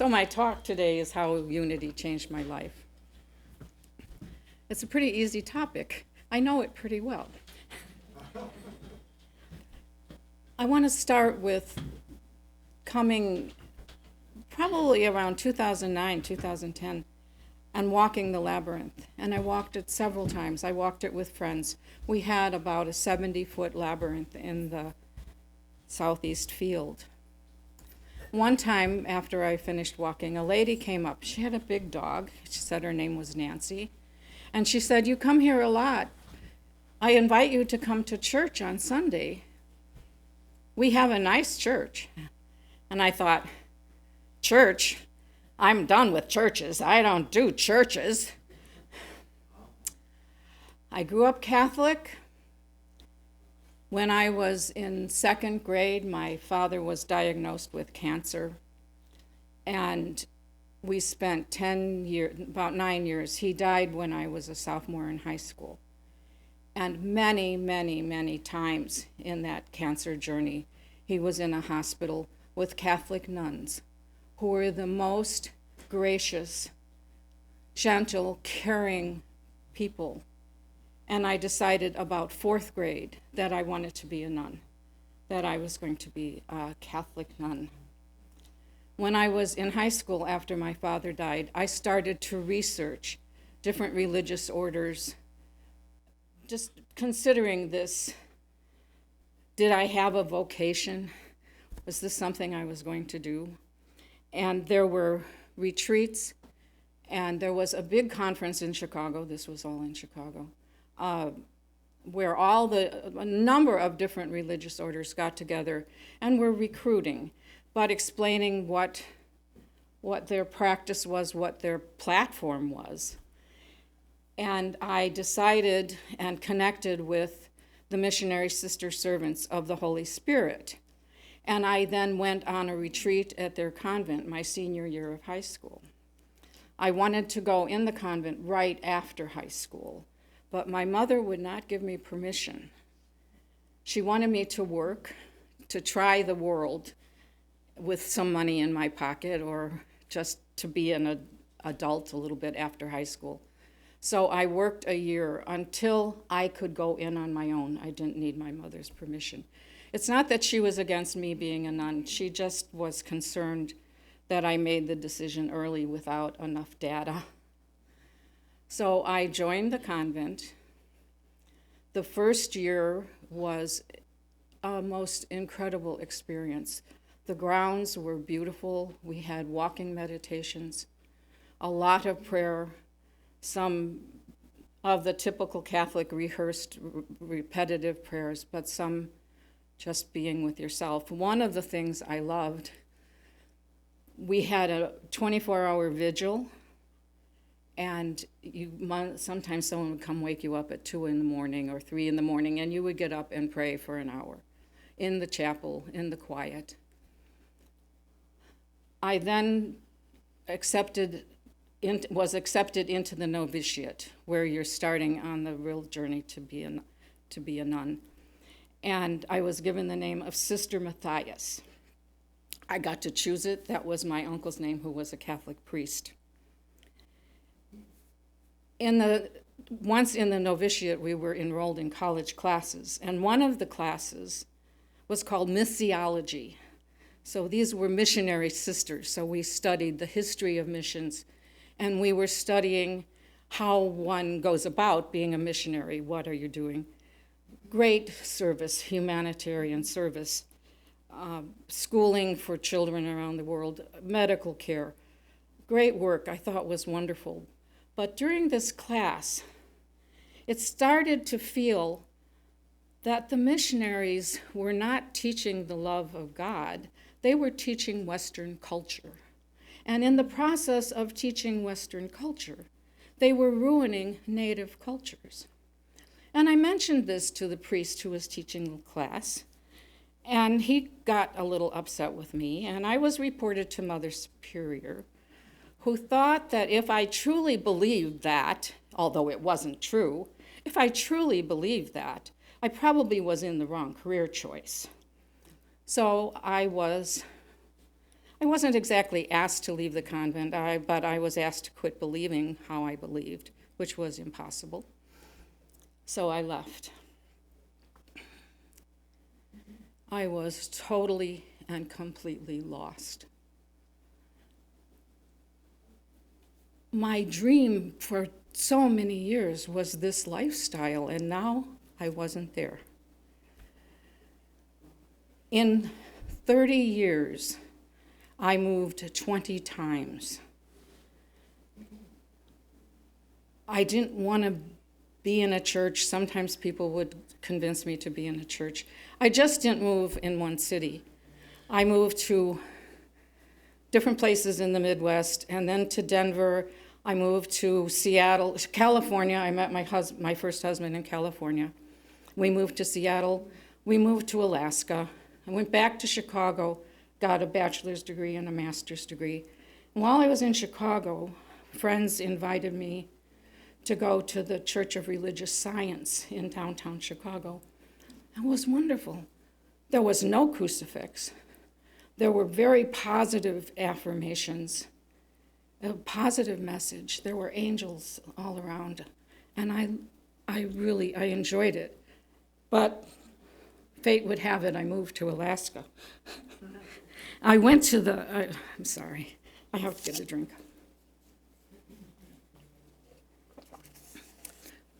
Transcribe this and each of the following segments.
So my talk today is how unity changed my life. It's a pretty easy topic. I know it pretty well. I want to start with coming probably around 2009, 2010, and walking the labyrinth. And I walked it several times. I walked it with friends. We had about a 70-foot labyrinth in the southeast field. One time after I finished walking, a lady came up. She had a big dog. She said her name was Nancy. And she said, "You come here a lot. I invite you to come to church on Sunday. We have a nice church." And I thought, church? I'm done with churches. I don't do churches. I grew up Catholic. When I was in second grade, my father was diagnosed with cancer, and we spent 10 years, about 9 years. He died when I was a sophomore in high school. And many, many, many times in that cancer journey, he was in a hospital with Catholic nuns who were the most gracious, gentle, caring people. And I decided about fourth grade that I wanted to be a nun, that I was going to be a Catholic nun. When I was in high school after my father died, I started to research different religious orders, just considering this. Did I have a vocation? Was this something I was going to do? And there were retreats, and there was a big conference in Chicago. This was all in Chicago. Where a number of different religious orders got together and were recruiting, but explaining what their practice was, what their platform was. And I decided and connected with the missionary sister servants of the Holy Spirit. And I then went on a retreat at their convent my senior year of high school. I wanted to go in the convent right after high school, but my mother would not give me permission. She wanted me to work, to try the world with some money in my pocket, or just to be an adult a little bit after high school. So I worked a year until I could go in on my own. I didn't need my mother's permission. It's not that she was against me being a nun. She just was concerned that I made the decision early without enough data. So I joined the convent. The first year was a most incredible experience. The grounds were beautiful. We had walking meditations, a lot of prayer, some of the typical Catholic rehearsed repetitive prayers, but some just being with yourself. One of the things I loved, we had a 24-hour vigil. And sometimes someone would come wake you up at 2 in the morning or 3 in the morning, and you would get up and pray for an hour in the chapel, in the quiet. I then was accepted into the novitiate, where you're starting on the real journey to be a nun. And I was given the name of Sister Matthias. I got to choose it. That was my uncle's name, who was a Catholic priest. Once in the novitiate, we were enrolled in college classes, and one of the classes was called missiology. So these were missionary sisters, so we studied the history of missions, and we were studying how one goes about being a missionary. What are you doing? Great service, humanitarian service, schooling for children around the world, medical care. Great work, I thought was wonderful. But during this class, it started to feel that the missionaries were not teaching the love of God. They were teaching Western culture. And in the process of teaching Western culture, they were ruining native cultures. And I mentioned this to the priest who was teaching the class, and he got a little upset with me, and I was reported to Mother Superior, who thought that if I truly believed that, although it wasn't true, if I truly believed that, I probably was in the wrong career choice. So I I wasn't exactly asked to leave the convent, but I was asked to quit believing how I believed, which was impossible. So I left. I was totally and completely lost. My dream for so many years was this lifestyle, and now I wasn't there. In 30 years, I moved 20 times. I didn't want to be in a church. Sometimes people would convince me to be in a church. I just didn't move in one city. I moved to different places in the Midwest, and then to Denver. I moved to Seattle, California. I met my first husband in California. We moved to Seattle. We moved to Alaska. I went back to Chicago, got a bachelor's degree and a master's degree. And while I was in Chicago, friends invited me to go to the Church of Religious Science in downtown Chicago. It was wonderful. There was no crucifix. There were very positive affirmations, a positive message. There were angels all around, and I really enjoyed it. But fate would have it, I moved to Alaska. I went to I'm sorry, I have to get a drink.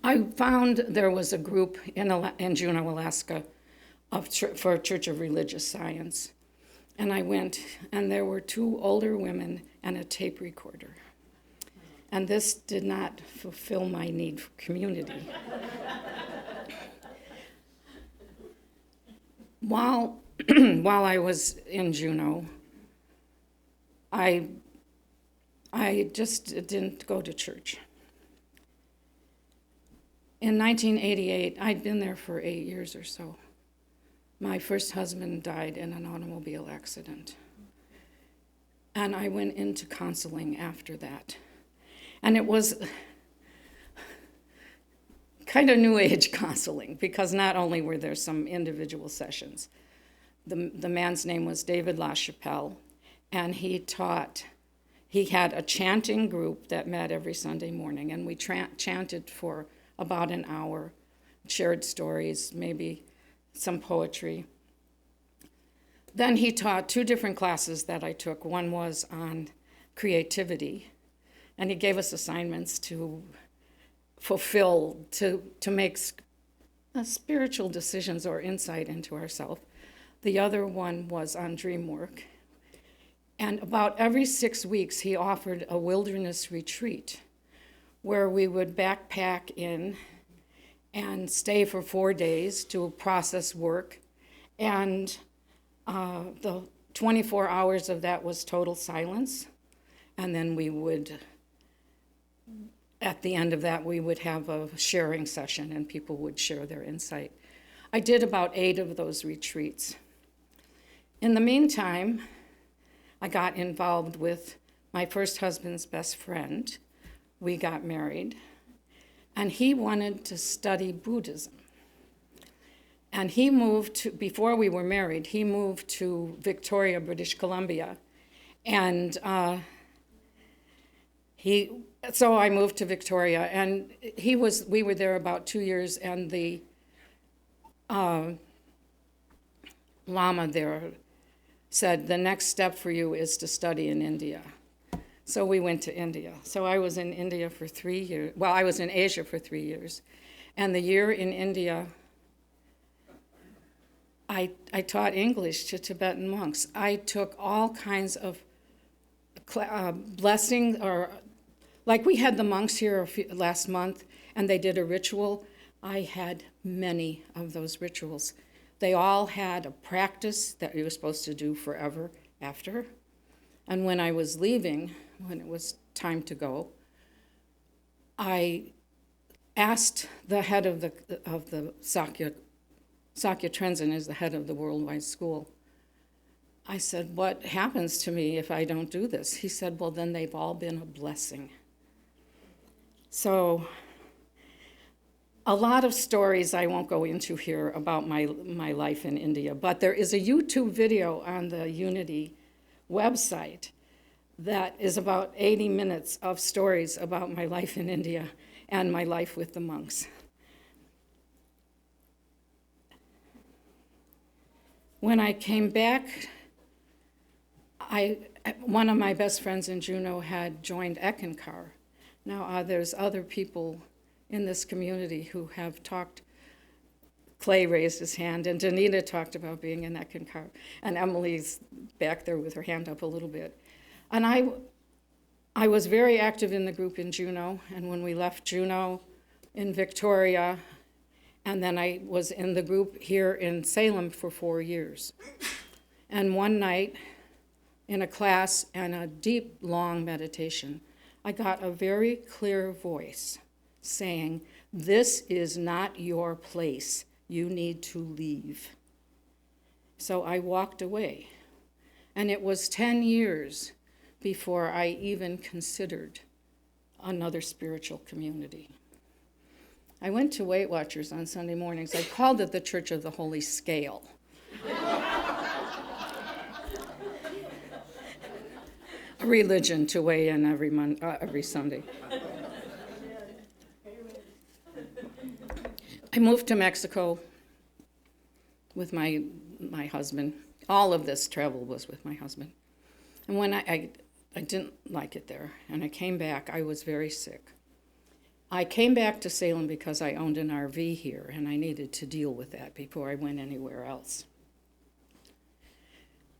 I found there was a group in Juneau, Alaska, for Church of Religious Science. And I went, and there were 2 older women and a tape recorder. And this did not fulfill my need for community. While I was in Juneau, I just didn't go to church. In 1988, I'd been there for 8 years or so. My first husband died in an automobile accident. And I went into counseling after that. And it was kind of new age counseling, because not only were there some individual sessions. The man's name was David LaChapelle, and he had a chanting group that met every Sunday morning, and we chanted for about an hour, shared stories, maybe some poetry. Then he taught 2 different classes that I took. One was on creativity, and he gave us assignments to fulfill, to make spiritual decisions or insight into ourselves. The other one was on dream work. And about every 6 weeks, he offered a wilderness retreat where we would backpack in and stay for 4 days to process work. And the 24 hours of that was total silence. And then we would, at the end of that, we would have a sharing session and people would share their insight. I did about 8 of those retreats. In the meantime, I got involved with my first husband's best friend. We got married, and he wanted to study Buddhism. And he moved to, before we were married, he moved to Victoria, British Columbia. And so I moved to Victoria, and we were there about 2 years, and the Lama there said, the next step for you is to study in India. So we went to India. So I was in India for 3 years. Well, I was in Asia for 3 years. And the year in India, I taught English to Tibetan monks. I took all kinds of blessings, or like we had the monks here last month, and they did a ritual. I had many of those rituals. They all had a practice that you were supposed to do forever after. And when I was leaving, when it was time to go, I asked the head of the Sakya Trenzin is the head of the Worldwide School. I said, what happens to me if I don't do this? He said, well, then they've all been a blessing. So a lot of stories I won't go into here about my life in India, but there is a YouTube video on the Unity website that is about 80 minutes of stories about my life in India and my life with the monks. When I came back, one of my best friends in Juneau had joined Eckankar. Now there's other people in this community who have talked. Clay raised his hand, and Danita talked about being in Eckankar, and Emily's back there with her hand up a little bit. And I was very active in the group in Juneau, and when we left Juneau in Victoria, and then I was in the group here in Salem for 4 years. And one night, in a class and a deep, long meditation, I got a very clear voice saying, "This is not your place. You need to leave." So I walked away. And it was 10 years before I even considered another spiritual community. I went to Weight Watchers on Sunday mornings. I called it the Church of the Holy Scale. A religion to weigh in every Sunday. I moved to Mexico with my husband. All of this travel was with my husband. And when I didn't like it there, and I came back, I was very sick. I came back to Salem because I owned an RV here, and I needed to deal with that before I went anywhere else.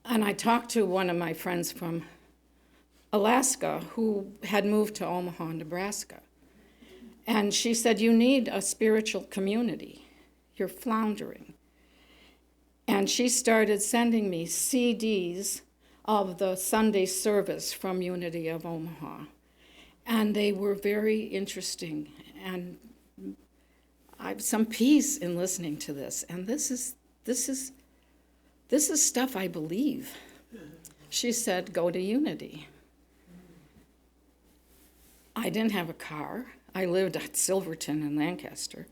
And I talked to one of my friends from Alaska who had moved to Omaha, Nebraska. And she said, "You need a spiritual community. You're floundering." And she started sending me CDs of the Sunday service from Unity of Omaha. And they were very interesting. And I have some peace in listening to this. And this is stuff I believe. She said, "Go to Unity." I didn't have a car. I lived at Silverton in Lancaster.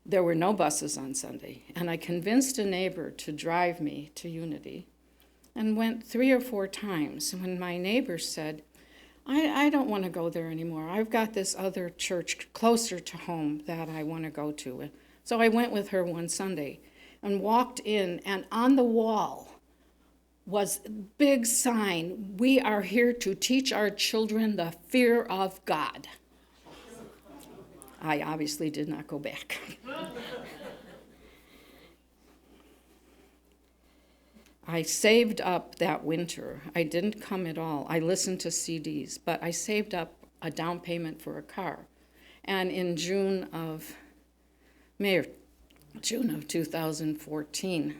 There were no buses on Sunday, and I convinced a neighbor to drive me to Unity and went 3 or 4 times. When my neighbor said, I don't want to go there anymore. I've got this other church closer to home that I want to go to. So I went with her one Sunday and walked in, and on the wall was a big sign, "We are here to teach our children the fear of God." I obviously did not go back. I saved up that winter. I didn't come at all. I listened to CDs, but I saved up a down payment for a car. And in June of 2014,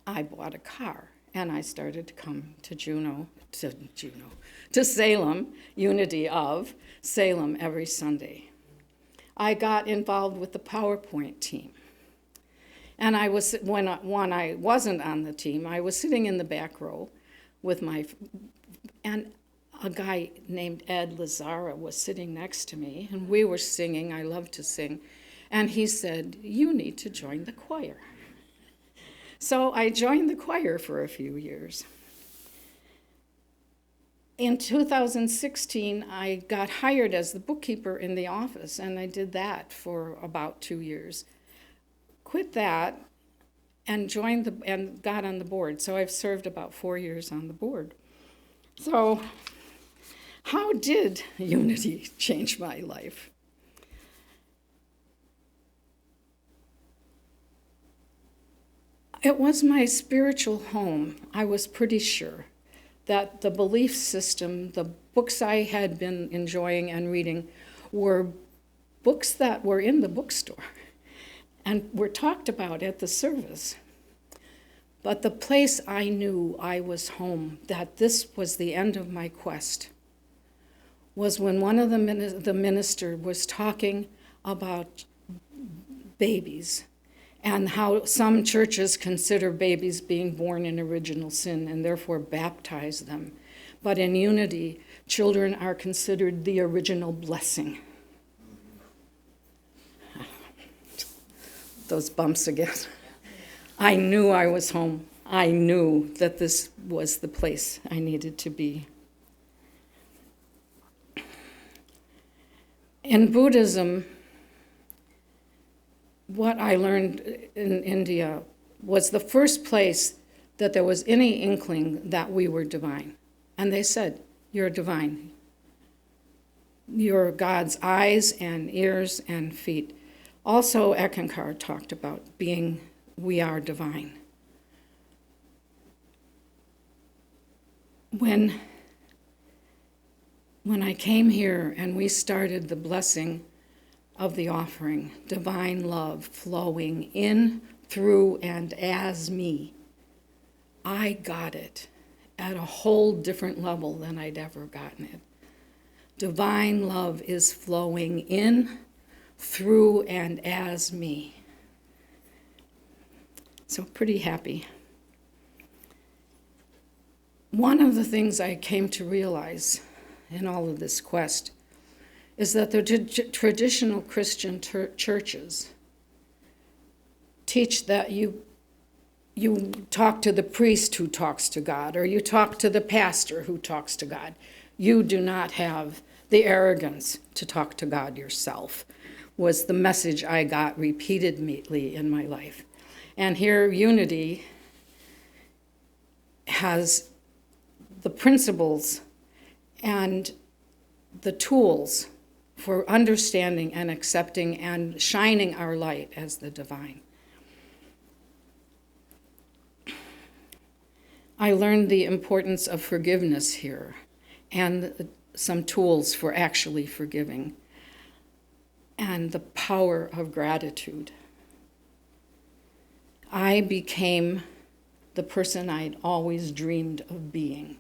I bought a car, and I started to come to Salem, Unity of Salem every Sunday. I got involved with the PowerPoint team. And when I wasn't on the team, I was sitting in the back row with and a guy named Ed Lazara was sitting next to me, and we were singing. I love to sing. And he said, "You need to join the choir." So I joined the choir for a few years. In 2016, I got hired as the bookkeeper in the office, and I did that for about 2 years. Quit that and and got on the board. So I've served about 4 years on the board. So how did Unity change my life? It was my spiritual home. I was pretty sure that the belief system, the books I had been enjoying and reading, were books that were in the bookstore and were talked about at the service. But the place I knew I was home, that this was the end of my quest, was when one of the minister was talking about babies and how some churches consider babies being born in original sin and therefore baptize them. But in Unity, children are considered the original blessing. Those bumps again. I knew I was home. I knew that this was the place I needed to be. In Buddhism, what I learned in India was the first place that there was any inkling that we were divine. And they said, "You're divine. You're God's eyes and ears and feet." Also, Ekankar talked about we are divine. When I came here and we started the blessing of the offering, divine love flowing in, through, and as me, I got it at a whole different level than I'd ever gotten it. Divine love is flowing in, through, and as me. So pretty happy. One of the things I came to realize in all of this quest is that the traditional Christian churches teach that you talk to the priest who talks to God, or you talk to the pastor who talks to God. You do not have the arrogance to talk to God yourself, was the message I got repeatedly in my life. And here, Unity has the principles and the tools for understanding and accepting and shining our light as the divine. I learned the importance of forgiveness here and some tools for actually forgiving and the power of gratitude. I became the person I'd always dreamed of being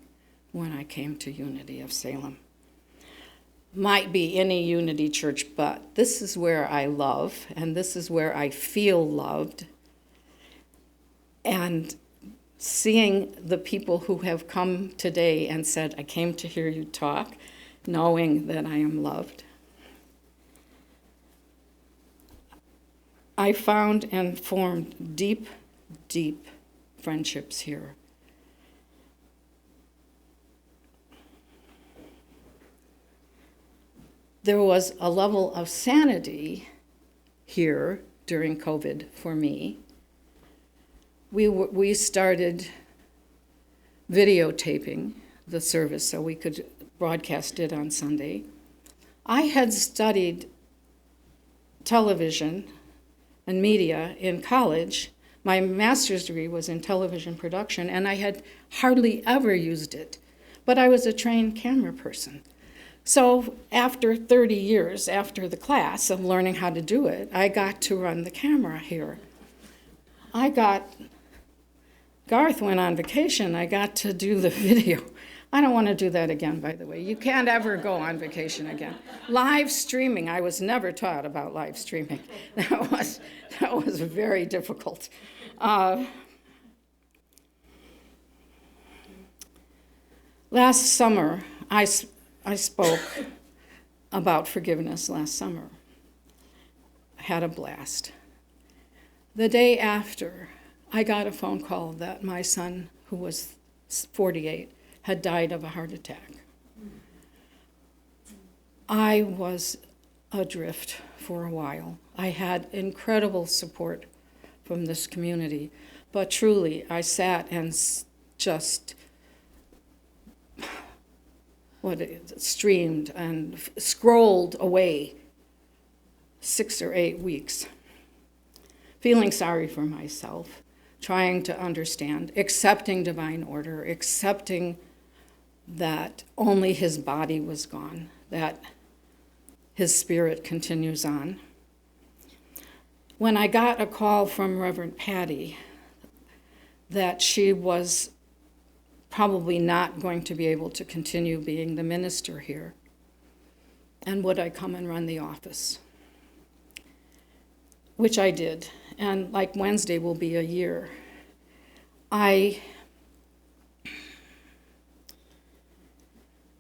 when I came to Unity of Salem. Might be any Unity church, but this is where I love, and this is where I feel loved. And seeing the people who have come today and said, "I came to hear you talk," knowing that I am loved. I found and formed deep, deep friendships here. There was a level of sanity here during COVID for me. We started videotaping the service so we could broadcast it on Sunday. I had studied television and media in college. My master's degree was in television production, and I had hardly ever used it, but I was a trained camera person. So after 30 years after the class of learning how to do it, I got to run the camera here. Garth went on vacation, I got to do the video. I don't want to do that again, by the way. You can't ever go on vacation again. Live streaming, I was never taught about live streaming. That was very difficult. Last summer, I spoke about forgiveness last summer. I had a blast. The day after, I got a phone call that my son, who was 48, had died of a heart attack. I was adrift for a while. I had incredible support from this community, but truly, I sat and just streamed and scrolled away 6 or 8 weeks, feeling sorry for myself, trying to understand, accepting divine order, accepting that only his body was gone, that his spirit continues on. When I got a call from Reverend Patty that she was probably not going to be able to continue being the minister here, and would I come and run the office, which I did, and like Wednesday will be a year. I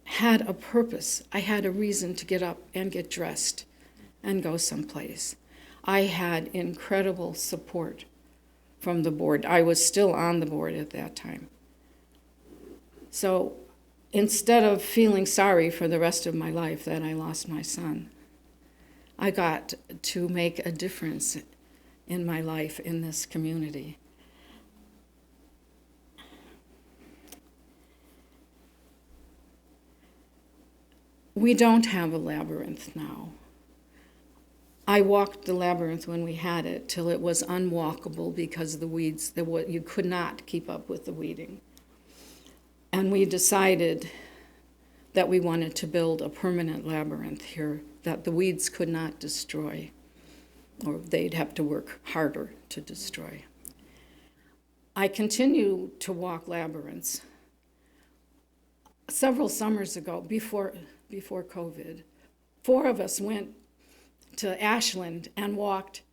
had a purpose. I had a reason to get up and get dressed and go someplace. I had incredible support from the board. I was still on the board at that time. So instead of feeling sorry for the rest of my life that I lost my son, I got to make a difference in my life in this community. We don't have a labyrinth now. I walked the labyrinth when we had it till it was unwalkable because of the weeds. You could not keep up with the weeding. And we decided that we wanted to build a permanent labyrinth here that the weeds could not destroy, or they'd have to work harder to destroy. I continue to walk labyrinths. Several summers ago, before COVID, 4 of us went to Ashland and walked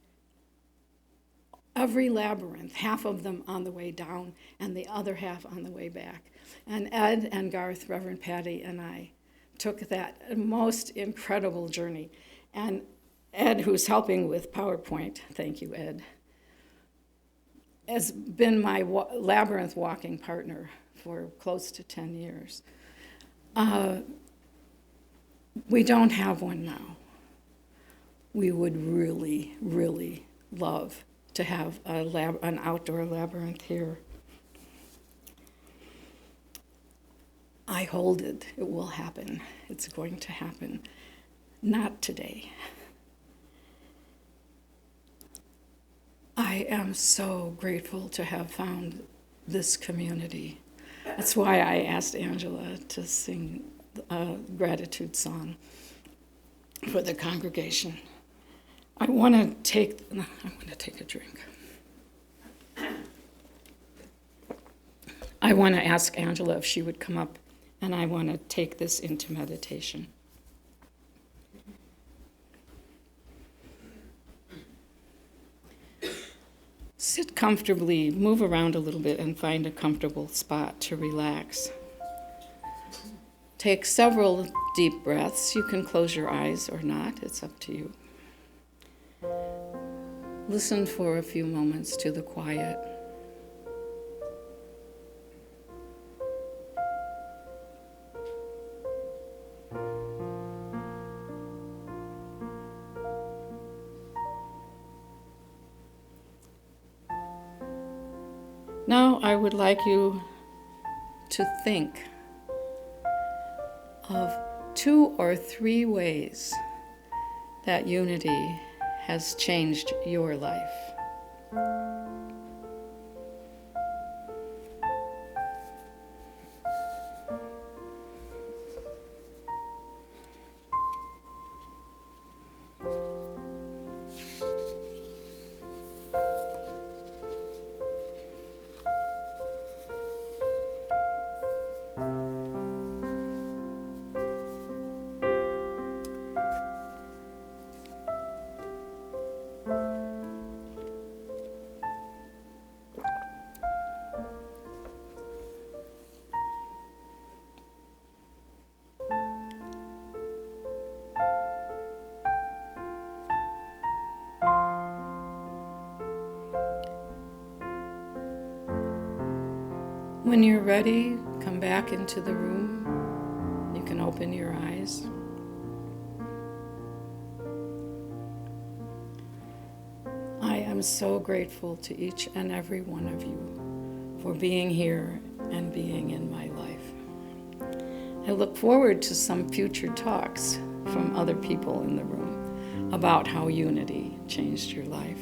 every labyrinth, half of them on the way down and the other half on the way back. And Ed and Garth, Reverend Patty, and I took that most incredible journey. And Ed, who's helping with PowerPoint, thank you, Ed, has been my labyrinth walking partner for close to 10 years. We don't have one now. We would really, really love to have an outdoor labyrinth here. I hold it. It will happen. It's going to happen. Not today. I am so grateful to have found this community. That's why I asked Angela to sing a gratitude song for the congregation. I want to take a drink. I want to ask Angela if she would come up, and I want to take this into meditation. Sit comfortably, move around a little bit, and find a comfortable spot to relax. Take several deep breaths. You can close your eyes or not, it's up to you. Listen for a few moments to the quiet. Now I would like you to think of 2 or 3 ways that unity has changed your life. When you're ready, come back into the room. You can open your eyes. I am so grateful to each and every one of you for being here and being in my life. I look forward to some future talks from other people in the room about how unity changed your life.